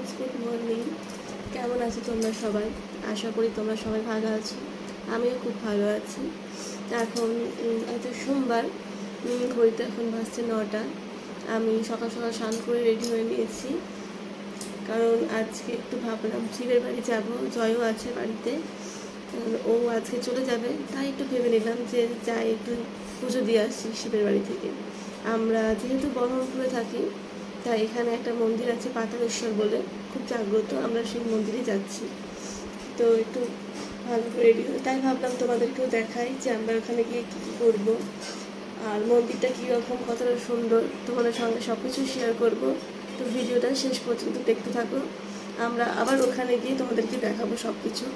Friends, good morning. কেমন আছো তোমরা সবাই? আশা করি তোমরা সবাই ভালো আছো। আমিও খুব ভালো আছি। এখন আজ সোমবার, ঘড়িতে এখন বাজছে 9টা। আমি সকাল সকাল স্নান করে রেডি হয়ে নিয়েছি, কারণ আজকে একটু ভাবলাম শিবের বাড়ি যাব। জয়ও আছে বাড়িতে, ও আজকে চলে যাবে, তাই একটু ভেবে নিলাম যে যাই একটু পুজো দিয়ে আসি শিবের বাড়ি থেকে। আমরা যেহেতু বহরমপুরে থাকি, তাই এখানে একটা মন্দির আছে পাতালেশ্বর বলে, খুব জাগ্রত। আমরা সেই মন্দিরে যাচ্ছি, তো একটু ভালো করে রেডি হই। তাই ভাবলাম তোমাদেরকেও দেখাই যে আমরা ওখানে গিয়ে কী কী করবো, আর মন্দিরটা কীরকম, কতটা সুন্দর, তোমাদের সঙ্গে সব কিছু শেয়ার করবো। তো ভিডিওটা শেষ পর্যন্ত দেখতে থাকো। আমরা আবার ওখানে গিয়ে তোমাদেরকে দেখাবো সব কিছু।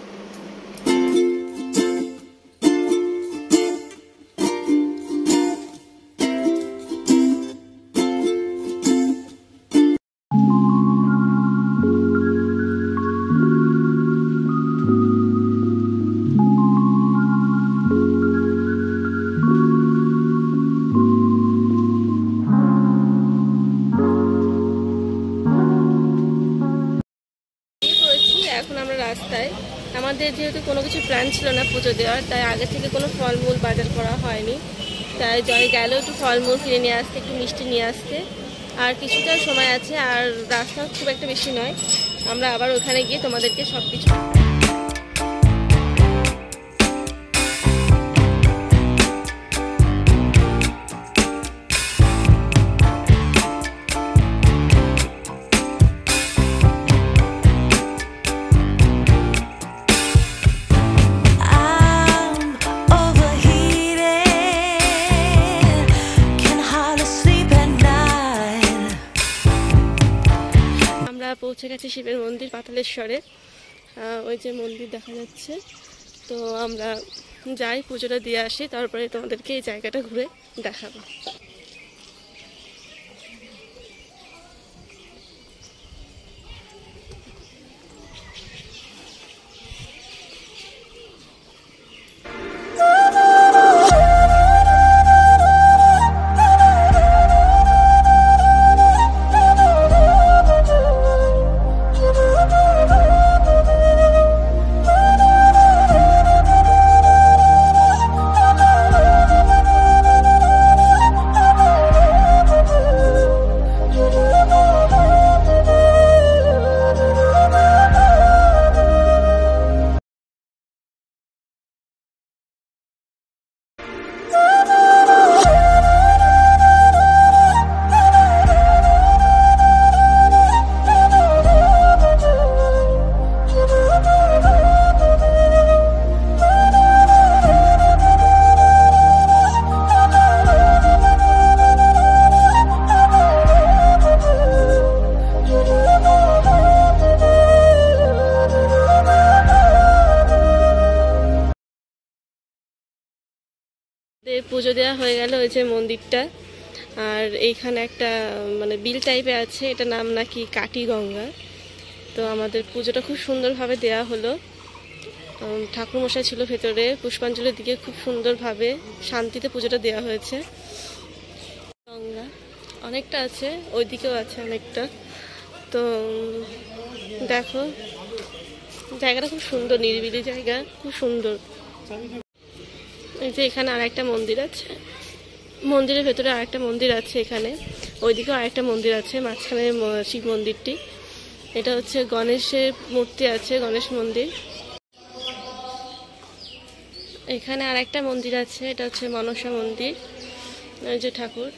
এখন আমরা রাস্তায়, আমাদের যেহেতু কোনো কিছু প্ল্যান ছিল না পুজো দেওয়ার, তাই আগে থেকে কোনো ফলমূল বাজার করা হয়নি। তাই জয় গেলেও একটু ফলমূল কিনে নিয়ে আসতে, একটু মিষ্টি নিয়ে আসতে, আর কিছুটা সময় আছে, আর রাস্তা খুব একটা বেশি নয়। আমরা আবার ওখানে গিয়ে তোমাদেরকে সব কিছু পৌঁছে গেছে শিবের মন্দির পাতালেশ্বরে। ওই যে মন্দির দেখা যাচ্ছে। তো আমরা যাই, পুজোটা দিয়ে আসি, তারপরে তোমাদেরকে এই জায়গাটা ঘুরে দেখাবো। পুজো দেওয়া হয়ে গেল, ওই যে মন্দিরটা, আর এইখানে একটা মানে বিল টাইপের আছে, এটা নাম নাকি কাটি গঙ্গা। তো আমাদের পুজোটা খুব সুন্দরভাবে দেওয়া হলো। ঠাকুরমশাই ছিল ভেতরে, পুষ্পাঞ্জলির দিকে খুব সুন্দরভাবে শান্তিতে পুজোটা দেওয়া হয়েছে। গঙ্গা অনেকটা আছে, ওইদিকেও আছে অনেকটা। তো দেখো জায়গাটা খুব সুন্দর, নিরিবিলি জায়গা, খুব সুন্দর। এই যে এখানে আরেকটা মন্দির আছে, মন্দিরের ভেতরে আরেকটা মন্দির আছে, এখানে ওইদিকেও আরেকটা মন্দির আছে, মাঝখানে শিব মন্দিরটি। এটা হচ্ছে গণেশের মূর্তি আছে, গণেশ মন্দির। এখানে আরেকটা মন্দির আছে, এটা হচ্ছে মনসা মন্দির, এই যে ঠাকুর।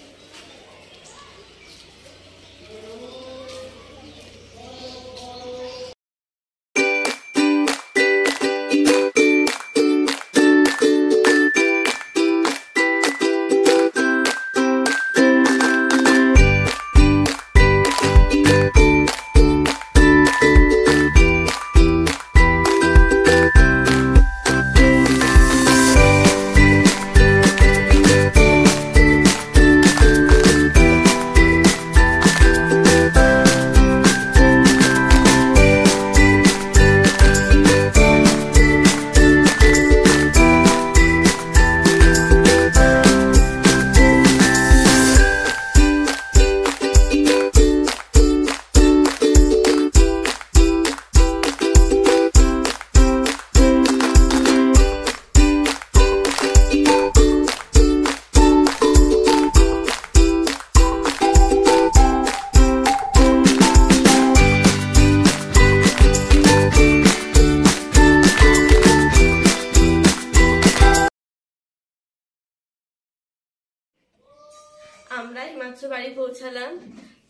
বাড়ি পৌঁছালাম।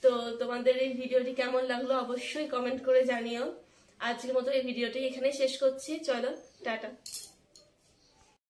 তো তোমাদের এই ভিডিওটি কেমন লাগলো অবশ্যই কমেন্ট করে জানিও। আজকের মতো এই ভিডিওটি এখানে শেষ করছি, চলো টাটা।